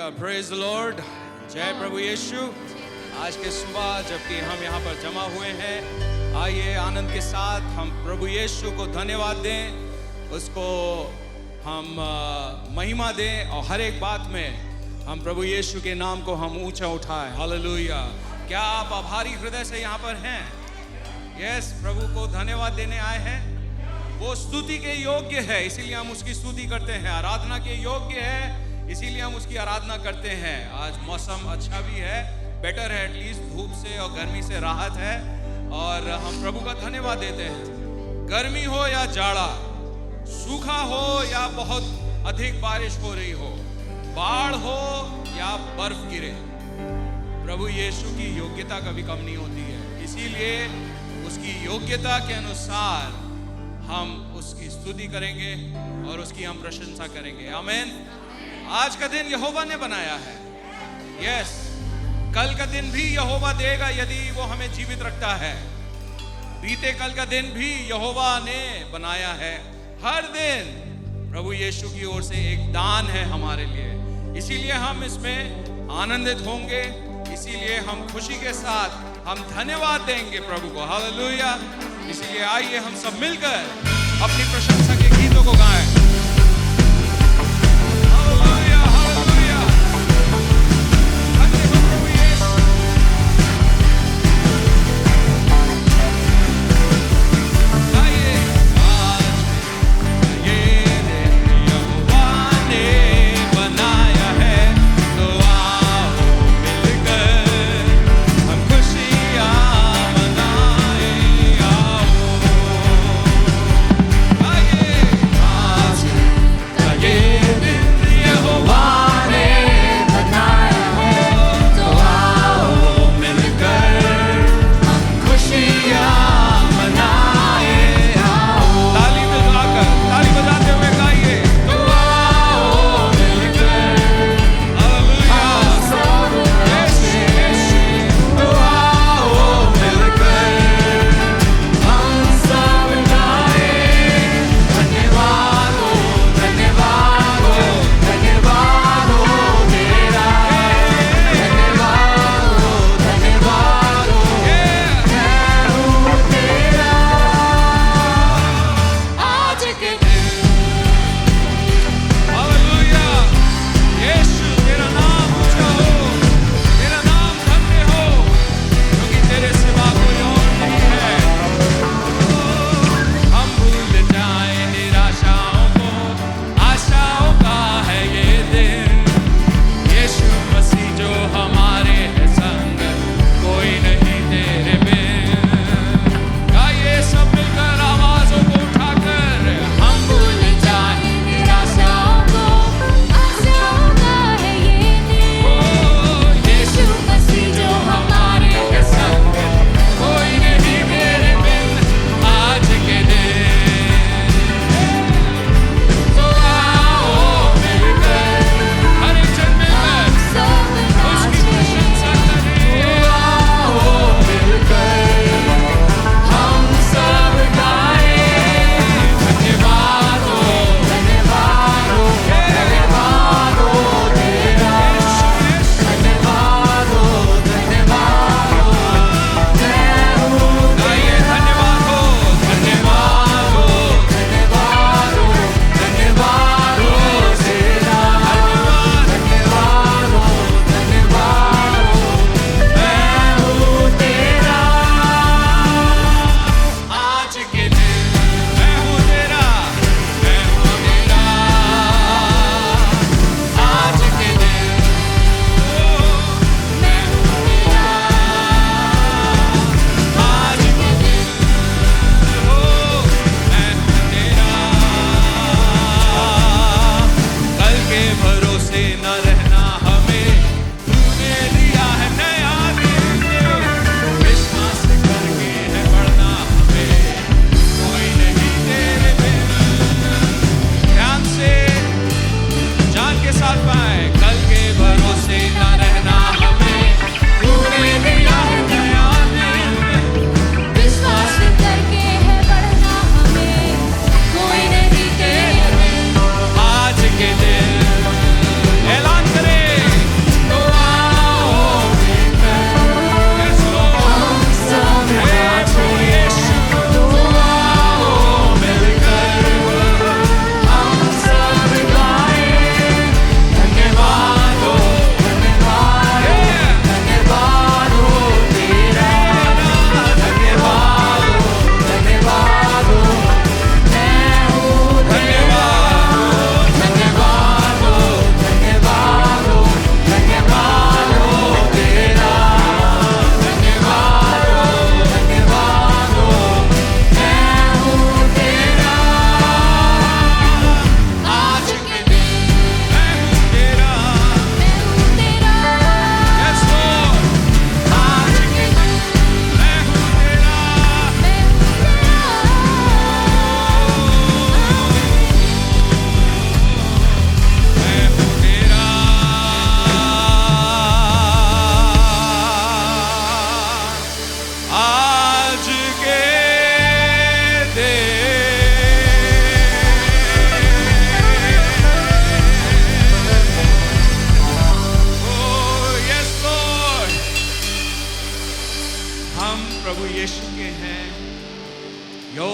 Hallelujah, praise the Lord. जय प्रभु यीशु। आज के सुबह जबकि हम यहाँ पर जमा हुए हैं, आइए आनंद के साथ हम प्रभु यीशु को धन्यवाद दें, उसको हम महिमा दें और हर एक बात में हम प्रभु यीशु के नाम को हम ऊंचा उठाएं। हालेलुया। क्या आप आभारी हृदय से यहाँ पर हैं? यस, प्रभु को धन्यवाद देने आए हैं। वो स्तुति के योग्य है, इसीलिए हम उसकी स्तुति करते हैं। आराधना के योग्य है, इसीलिए हम उसकी आराधना करते हैं। आज मौसम अच्छा भी है, बेटर है, एटलीस्ट धूप से और गर्मी से राहत है, और हम प्रभु का धन्यवाद देते हैं। गर्मी हो या जाड़ा, सूखा हो या बहुत अधिक बारिश हो रही हो, बाढ़ हो या बर्फ गिरे, प्रभु यीशु की योग्यता कभी कम नहीं होती है। इसीलिए उसकी योग्यता के अनुसार हम उसकी स्तुति करेंगे और उसकी हम प्रशंसा करेंगे। आमीन। आज का दिन यहोवा ने बनाया है। यस, कल का दिन भी यहोवा देगा यदि वो हमें जीवित रखता है। बीते कल का दिन भी यहोवा ने बनाया है। हर दिन प्रभु यीशु की ओर से एक दान है हमारे लिए, इसीलिए हम इसमें आनंदित होंगे, इसीलिए हम खुशी के साथ हम धन्यवाद देंगे प्रभु को। हालेलुया। इसीलिए आइए हम सब मिलकर अपनी प्रशंसा के गीतों को गाएं। Hallelujah, hallelujah. धन्य हो प्रभु यीशु। आइए आज ये दिन यहोवा ने बनाया है, तो आओ मिलकर हम खुशियां मनाएं। आओ आइए आज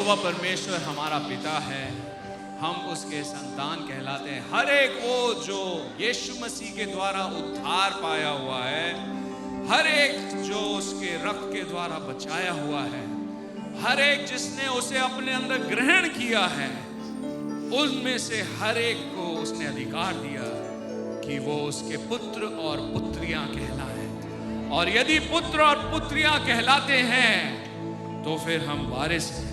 यहोवा परमेश्वर हमारा पिता है, हम उसके संतान कहलाते हैं। हर एक वो जो यीशु मसीह के द्वारा उद्धार पाया हुआ है, हर एक जो उसके रक्त के द्वारा बचाया हुआ है, हर एक जिसने उसे अपने अंदर ग्रहण किया है, उनमें से हर एक को उसने अधिकार दिया कि वो उसके पुत्र और पुत्रियां कहलाए। और यदि पुत्र और पुत्रियां कहलाते हैं तो फिर हम वारिस हैं।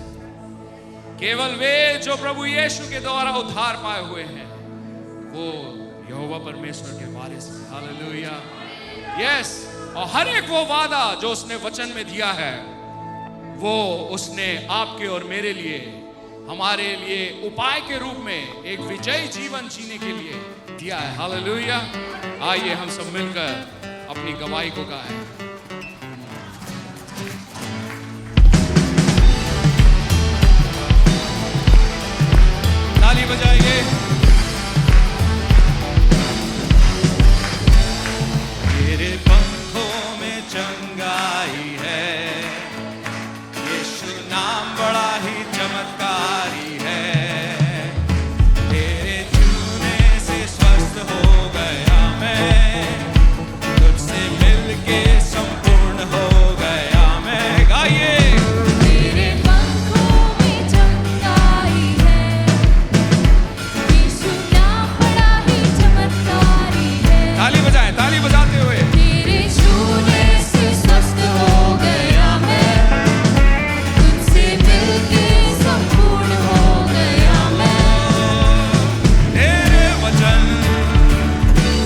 केवल वे जो प्रभु यीशु के द्वारा उद्धार पाए हुए हैं वो यहोवा परमेश्वर के वारिस हैं। Hallelujah, yes. और हर एक वो वादा जो उसने वचन में दिया है वो उसने आपके और मेरे लिए, हमारे लिए उपाय के रूप में एक विजयी जीवन जीने के लिए दिया है। हालेलुया। आइए हम सब मिलकर अपनी गवाही को गाएं। ताली बजाइए। तेरे पंखों में चंगाई है, यीशु नाम बड़ा ही चमत्कारी है। तेरे छूने से स्वस्थ हो गया मैं, तुझसे मिलके संपूर्ण हो गया मैं। गाइए। तेरे पंखों में चंगाई है, यीशु नाम बड़ा ही चमत्कारी है। ताली बजाएं, ताली बजाते हुए। तेरे छूने से स्वस्थ हो गया मैं, तुझसे मिलके संपूर्ण हो गया मैं। तेरे वचन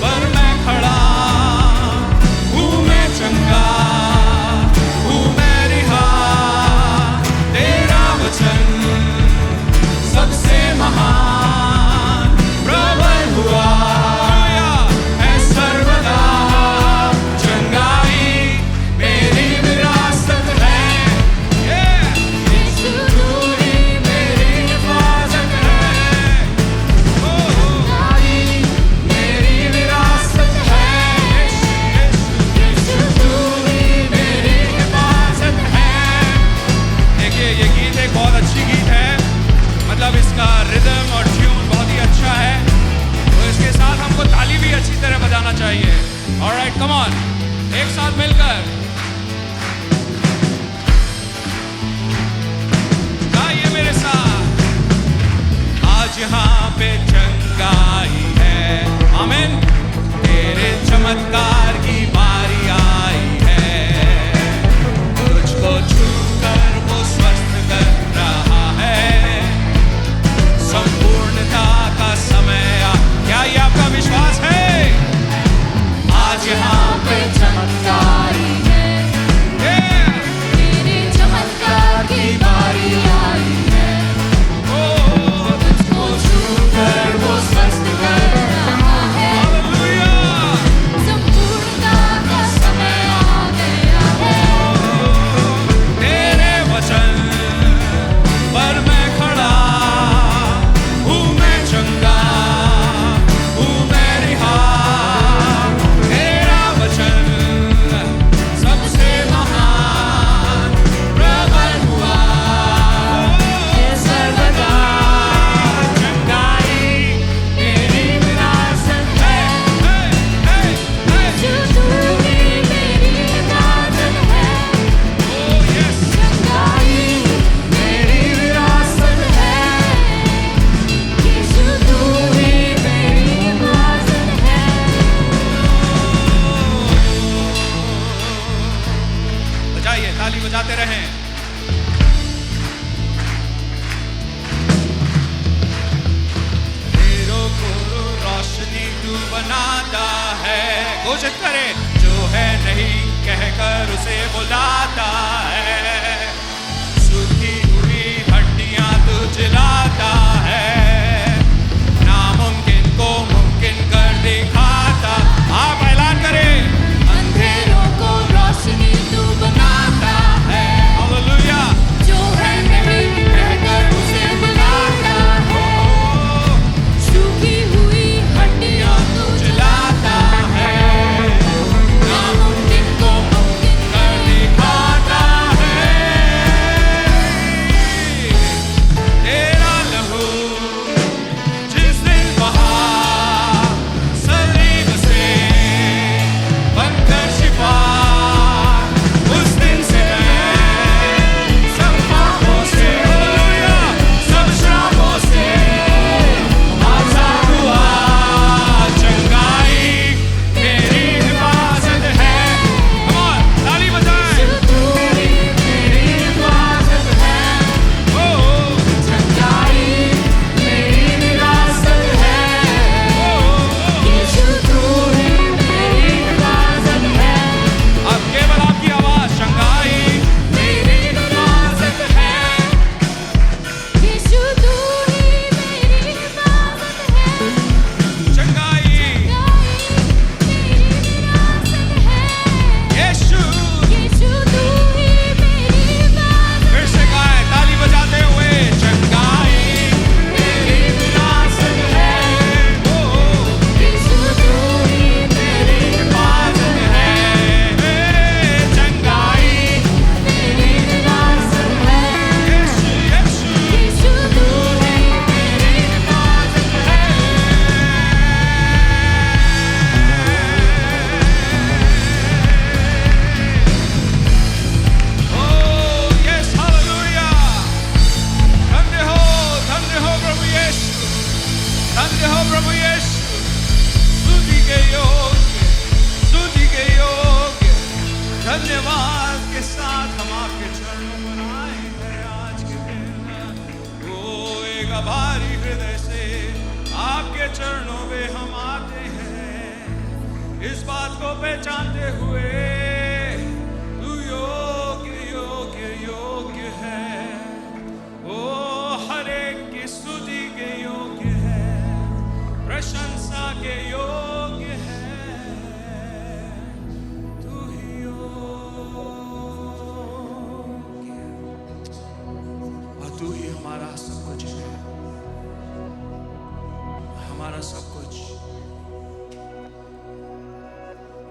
पर मैं खड़ा हूँ, मैं चंगा हूँ, मैं रिहा। तेरा वचन सबसे महान प्रबल हुआ है सर्वदा। चंगाई मेरी विरासत है, यीशु तू ही मेरी हिफाजत है। चंगाई मेरी विरासत है, यीशु तू ही मेरी हिफाजत है। देखिए ये गीत एक बहुत अच्छी गीत है, मतलब इसका रिदम और ट्यून बहुत ही अच्छा है, तो इसके साथ हमको ताली भी अच्छी तरह बजाना चाहिए। ऑलराइट, कम ऑन, एक साथ मिलकर गाइए मेरे साथ। आज यहाँ पे चंगाई है, आमीन। तेरे चमत्कार की बारी आई है, तुझको छूकर वो स्वस्थ कर रहा है। संपूर्णता का समय क्या ये आपका विश्वास है? आज यहाँ पे चमत्कारी है, तेरे चमत्कार की बारी आई है। तुझको छूकर वो स्वस्थ कर रहा है, संपूर्णता का समय आ गया है। तेरे वचन पर मैं खड़ा हूँ, मैं चंगा हूँ, मैं रिहा। तेरा वचन सबसे महान प्रबल हुआ है सर्वदा। चंगाई मेरी विरासत है, यीशु तू ही मेरी हिफाजत है। oh yes। चंगाई मेरी विरासत है, यीशु तू ही मेरी हिफाजत है। बजाइए, ताली बजाते रहें। तेरों को रोशनी तू बनाता है, घोषित करे। जो है नहीं कहकर उसे बुलाता है, सूखी हुई हड्डियां तू जलाता है, नामुमकिन को मुमकिन कर दिखाता। आप ऐलान करें। अंधेरों को रोशनी तू बनाता है, हालेलुया। जो है नहीं कहकर उसे बुलाता है। सूखी हुई हड्डियां तू जलाता है, नामुमकिन को मुमकिन कर दिखाता है। इस बात को पहचानते हुए तू योग्य योग्य योग्य है, ओ हर एक की स्तुति के योग्य है, प्रशंसा के योग्य है, तू ही योग्य और तू ही हमारा सब कुछ है, हमारा सब कुछ।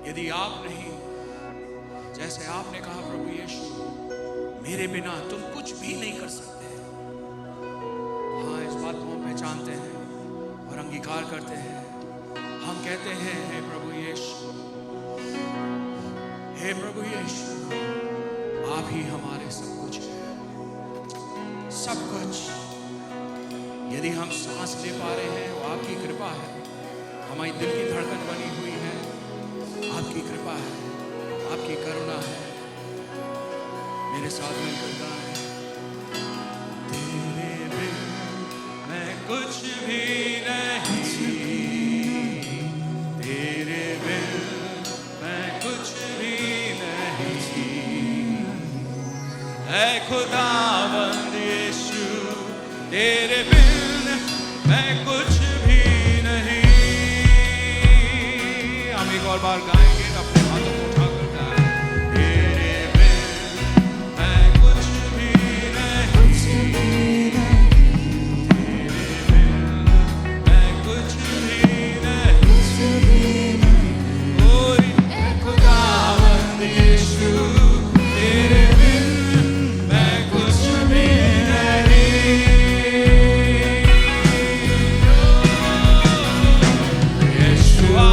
यदि आप नहीं, जैसे आपने कहा प्रभु यीशु, मेरे बिना तुम कुछ भी नहीं कर सकते। हाँ, इस बात को हम पहचानते हैं और अंगीकार करते हैं। हम कहते हैं, हे प्रभु यीशु, हे प्रभु यीशु, आप ही हमारे सब कुछ हैं, सब कुछ। यदि हम सांस ले पा रहे हैं, वो आपकी कृपा है। हमारी दिल की धड़कन बनी हुई है, आपकी कृपा है, आपकी करुणा है। मेरे साथ मिलकर गाएं, तेरे बिन मैं कुछ भी नहीं, तेरे बिन मैं कुछ भी नहीं, ऐ खुदावंद यीशु, तेरे बिन मैं कुछ भी नहीं। हम एक और बार गाएंगे, अपने हाथों को उठाकर गाएं, तेरे बिन मैं कुछ भी नहीं, तेरे बिन मैं कुछ भी नहीं, कोई खुदावंद यीशु, तेरे बिन मैं कुछ भी नहीं। यीशुआ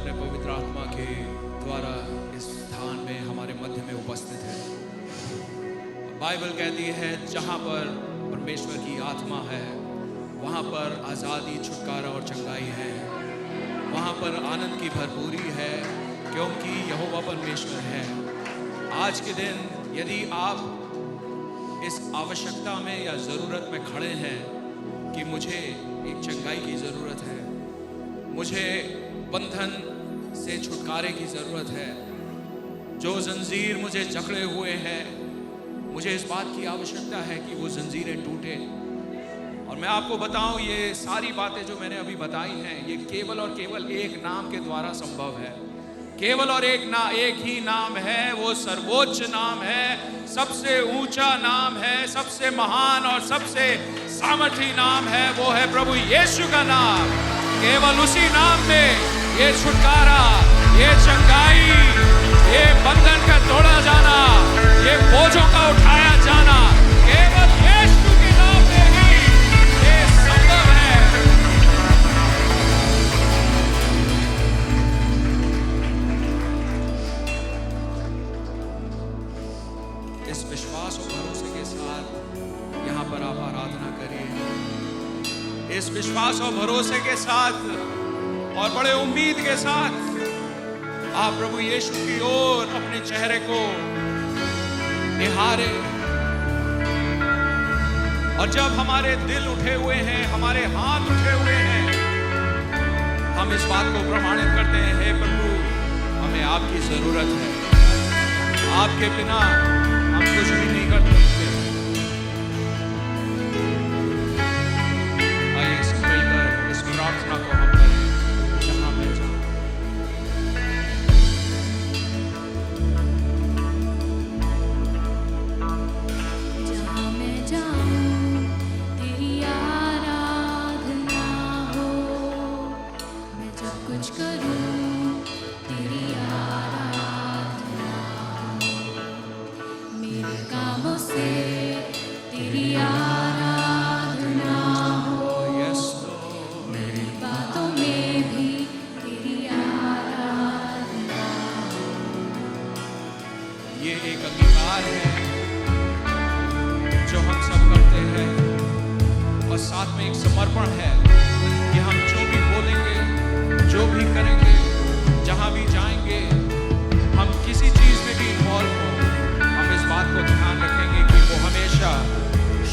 अपने पवित्र आत्मा के द्वारा इस स्थान में हमारे मध्य में उपस्थित है। बाइबल कहती है जहाँ पर परमेश्वर की आत्मा है वहाँ पर आज़ादी, छुटकारा और चंगाई है। वहाँ पर आनंद की भरपूरी है क्योंकि यहोवा परमेश्वर है। आज के दिन यदि आप इस आवश्यकता में या ज़रूरत में खड़े हैं कि मुझे एक चंगाई की ज़रूरत है, मुझे बंधन से छुटकारे की ज़रूरत है, जो जंजीर मुझे जकड़े हुए हैं, मुझे इस बात की आवश्यकता है कि वो जंजीरें टूटे। और मैं आपको बताऊं, ये सारी बातें जो मैंने अभी बताई हैं ये केवल और केवल एक नाम के द्वारा संभव है। केवल और एक ही नाम है, वो सर्वोच्च नाम है, सबसे ऊंचा नाम है, सबसे महान और सबसे सामर्थी नाम है, वो है प्रभु यीशु का नाम। केवल उसी नाम में ये छुटकारा, ये चंगाई, ये बंधन का तोड़ा जाना, ये बोझों का उठाया जाना, केवल यीशु के नाम में ही ये संभव है। इस विश्वास और भरोसे के साथ यहाँ पर आप आराधना करिए। इस विश्वास और भरोसे के साथ और बड़े उम्मीद के साथ आप प्रभु यीशु की ओर अपने चेहरे को निहारे। और जब हमारे दिल उठे हुए हैं, हमारे हाथ उठे हुए हैं, हम इस बात को प्रमाणित करते हैं, हे प्रभु हमें आपकी जरूरत है, आपके बिना हम कुछ भी नहीं कर सकते। आइए इस मिलकर इस प्रार्थना को हम करें। जहां मैं जाऊं, जहाँ मैं जाऊँ तेरी आराधना हो, मैं जब कुछ करूँ तेरी आराधना हो, मेरे कामों से तेरी आराधना हो, यस मेरी बातों में भी तेरी आराधना हो। ये एक अंगीकार है जो हम सब करते हैं और साथ में एक समर्पण है कि हम जो भी बोलेंगे, जो भी करेंगे, जहां भी जाएंगे, हम किसी चीज में भी इन्वॉल्व हो, हम इस बात को ध्यान रखेंगे कि वो हमेशा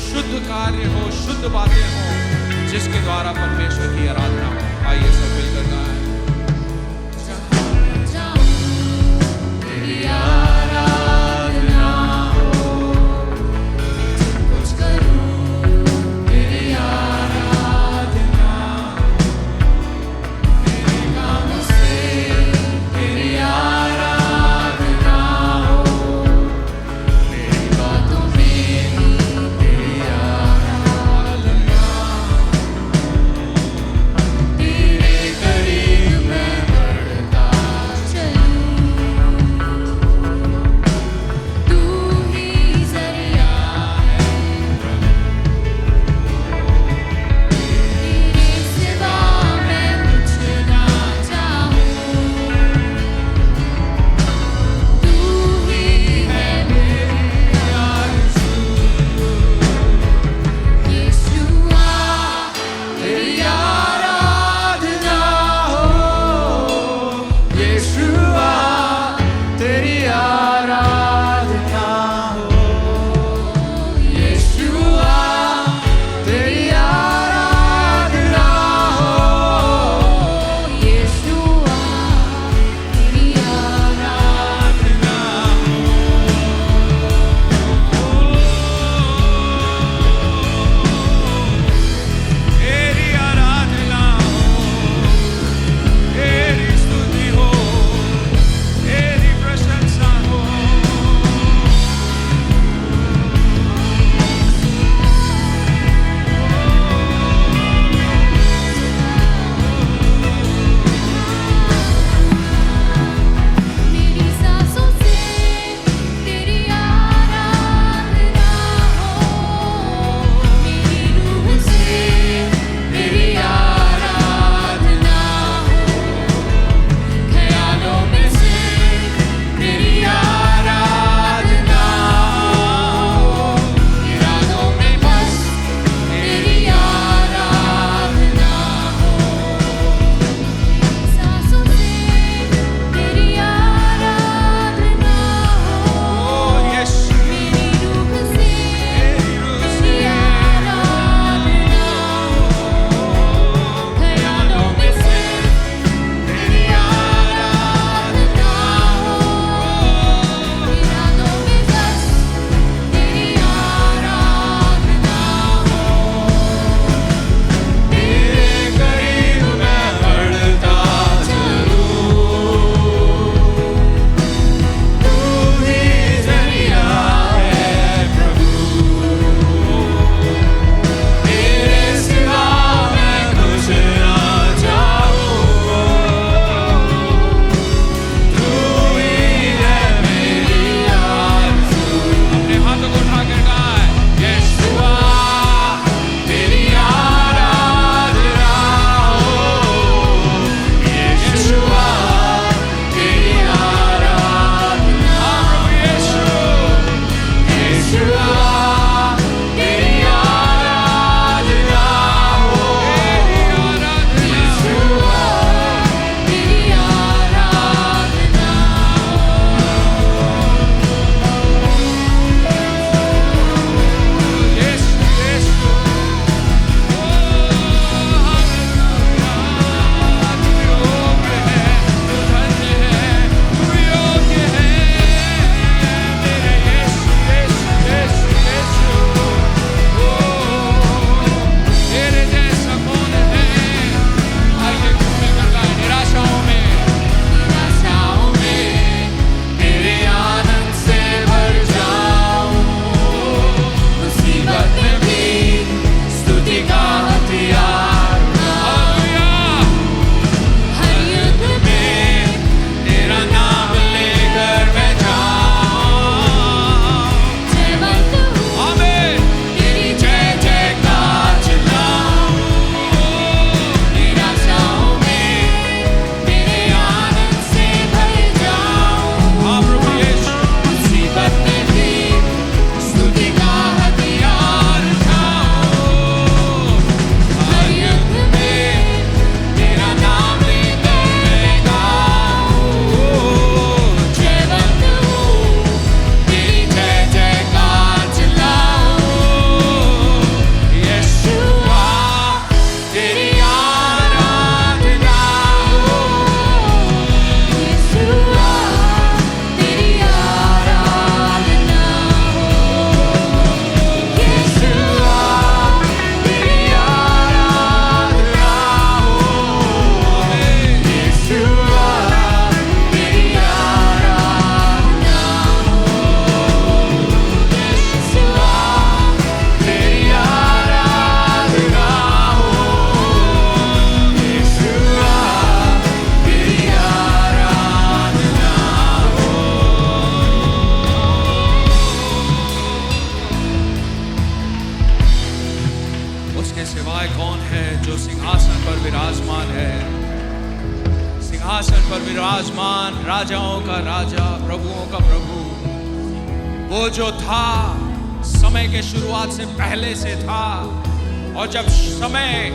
शुद्ध कार्य हो, शुद्ध बातें हो, जिसके द्वारा परमेश्वर की आराधना हो। आइए सब मिलकर गाएं। जहाँ मैं जाऊँ तेरी आराधना हो, जब कुछ करूँ तेरी आराधना हो, मेरे कामों से तेरी आराधना हो, मेरी बातों में भी तेरी आराधना हो, तेरे सिंहासन पर विराजमान है, सिंहासन पर विराजमान, राजाओं का राजा, प्रभुओं का प्रभु। वो जो था समय के शुरुआत से पहले से था, और जब समय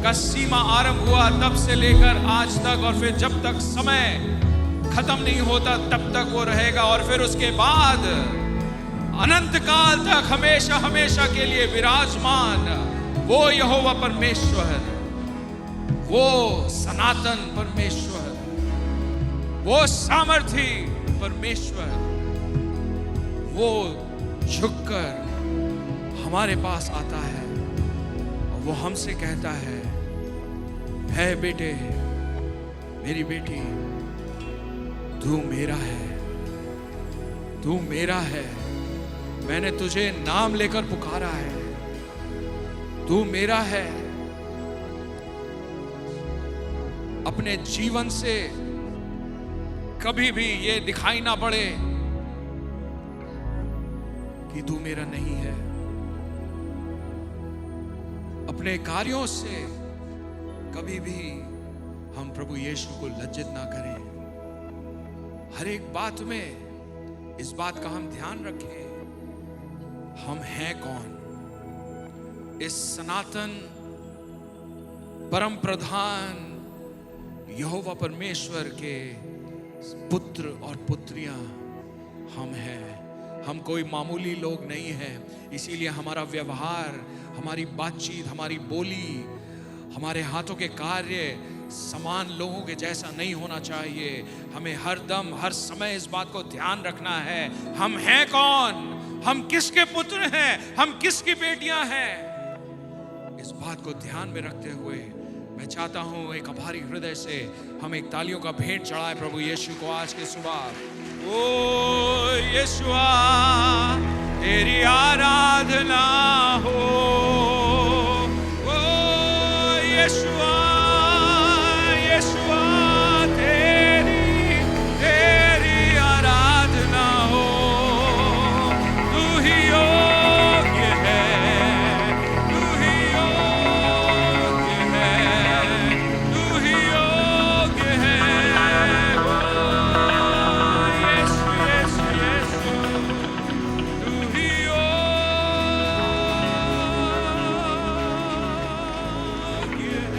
का सीमा आरंभ हुआ तब से लेकर आज तक, और फिर जब तक समय खत्म नहीं होता तब तक वो रहेगा, और फिर उसके बाद अनंत काल तक हमेशा हमेशा के लिए विराजमान वो यहोवा परमेश्वर, वो सनातन परमेश्वर, वो सामर्थी परमेश्वर, वो झुककर हमारे पास आता है और वो हमसे कहता है बेटे, मेरी बेटी, तू मेरा है, तू मेरा है, मैंने तुझे नाम लेकर पुकारा है, तू मेरा है। अपने जीवन से कभी भी ये दिखाई ना पड़े कि तू मेरा नहीं है। अपने कार्यों से कभी भी हम प्रभु यीशु को लज्जित ना करें। हर एक बात में इस बात का हम ध्यान रखें, हम हैं कौन? इस सनातन परम प्रधान यहोवा परमेश्वर के पुत्र और पुत्रियां हम हैं। हम कोई मामूली लोग नहीं हैं। इसीलिए हमारा व्यवहार, हमारी बातचीत, हमारी बोली, हमारे हाथों के कार्य समान लोगों के जैसा नहीं होना चाहिए। हमें हर दम हर समय इस बात को ध्यान रखना है, हम हैं कौन, हम किसके पुत्र हैं, हम किसकी बेटियां हैं। इस बात को ध्यान में रखते हुए मैं चाहता हूं एक आभारी हृदय से हम एक तालियों का भेंट चढ़ाएं प्रभु यीशु को आज के सुबह। ओ यीशुआ, तेरी आराधना हो। ओ यीशुआ, यीशुआ, तेरी आराधना हो। तू ही योग्य है, तू ही योग्य है, तू ही योग्य है। ओ यीशु, यीशु, यीशु, तू ही योग्य है।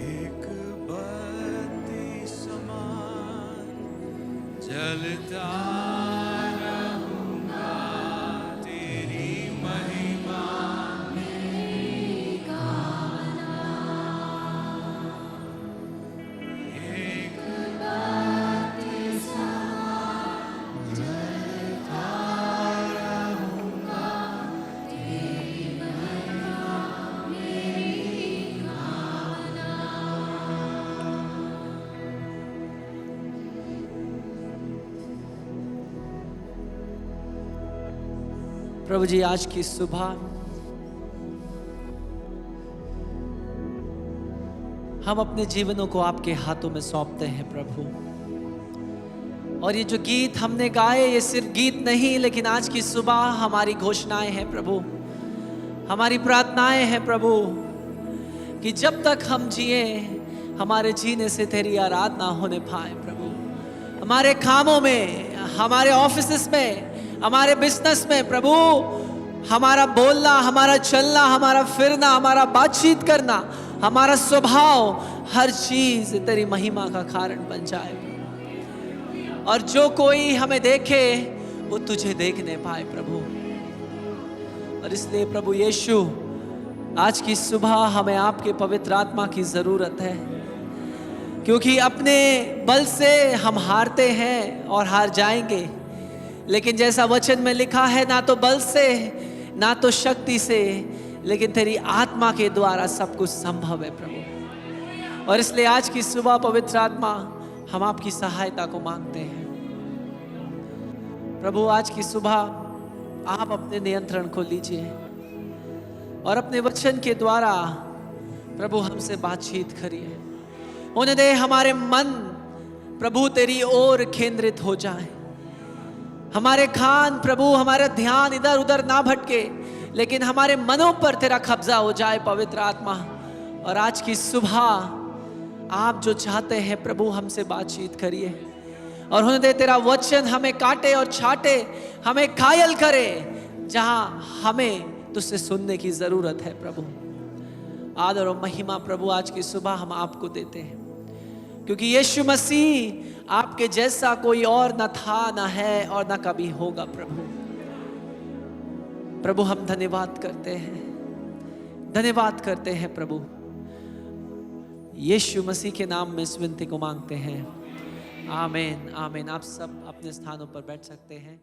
एक बत्ती समान जलता रहूंगा, तेरी महिमा एक बत्ती समान जलता रहूंगा, तेरी महिमा मेरी कामना। प्रभु जी, आज की सुबह हम अपने जीवनों को आपके हाथों में सौंपते हैं प्रभु। और ये जो गीत हमने गाए, ये सिर्फ गीत नहीं, लेकिन आज की सुबह हमारी घोषणाएं हैं प्रभु, हमारी प्रार्थनाएं हैं प्रभु, कि जब तक हम जिए, हमारे जीने से तेरी आराधना होने पाए प्रभु। हमारे कामों में, हमारे ऑफिस में, हमारे बिजनेस में प्रभु, हमारा बोलना, हमारा चलना, हमारा फिरना, हमारा बातचीत करना, हमारा स्वभाव, हर चीज तेरी महिमा का कारण बन जाए। और जो कोई हमें देखे वो तुझे देखने पाए प्रभु। और इसलिए प्रभु यीशु, आज की सुबह हमें आपके पवित्र आत्मा की जरूरत है, क्योंकि अपने बल से हम हारते हैं और हार जाएंगे। लेकिन जैसा वचन में लिखा है, ना तो बल से, ना तो शक्ति से, लेकिन तेरी आत्मा के द्वारा सब कुछ संभव है प्रभु। और इसलिए आज की सुबह पवित्र आत्मा, हम आपकी सहायता को मांगते हैं प्रभु। आज की सुबह आप अपने नियंत्रण को लीजिए और अपने वचन के द्वारा प्रभु हमसे बातचीत करिए। होने दे हमारे मन प्रभु तेरी ओर केंद्रित हो जाए। हमारे कान प्रभु, हमारा ध्यान इधर उधर ना भटके, लेकिन हमारे मनों पर तेरा कब्जा हो जाए पवित्र आत्मा। और आज की सुबह आप जो चाहते हैं प्रभु, हमसे बातचीत करिए और होने दे तेरा वचन हमें काटे और छाटे, हमें घायल करे जहां हमें तुझसे सुनने की जरूरत है प्रभु। आदर और महिमा प्रभु आज की सुबह हम आपको देते हैं, क्योंकि यीशु मसीह आपके जैसा कोई और न था, न है और न कभी होगा प्रभु। प्रभु हम धन्यवाद करते हैं, धन्यवाद करते हैं प्रभु। यीशु मसीह के नाम में इस विनती को मांगते हैं, आमीन आमीन। आप सब अपने स्थानों पर बैठ सकते हैं।